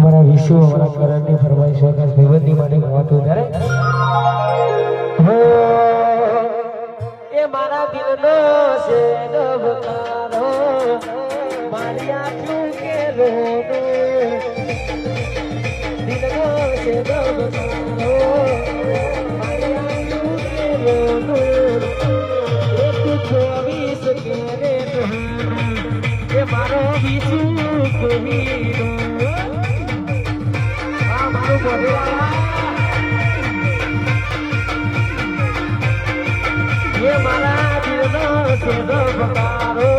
અમારા વિશ્વ અમારા કરણની ફરમાઈશ આકાશ ભાઈબંધી માટે ગાતું ત્યારે એ મારા દિલનો છે નવતારો મારી આંખનું કે રોનું દિલનો છે નવતારો મારી આંખનું કે રોનું એક 24 કેરેટ એ મારો વિશ્વ કોહીનો આ મારું બોલવા ये मारा दिल नो से दो बकारो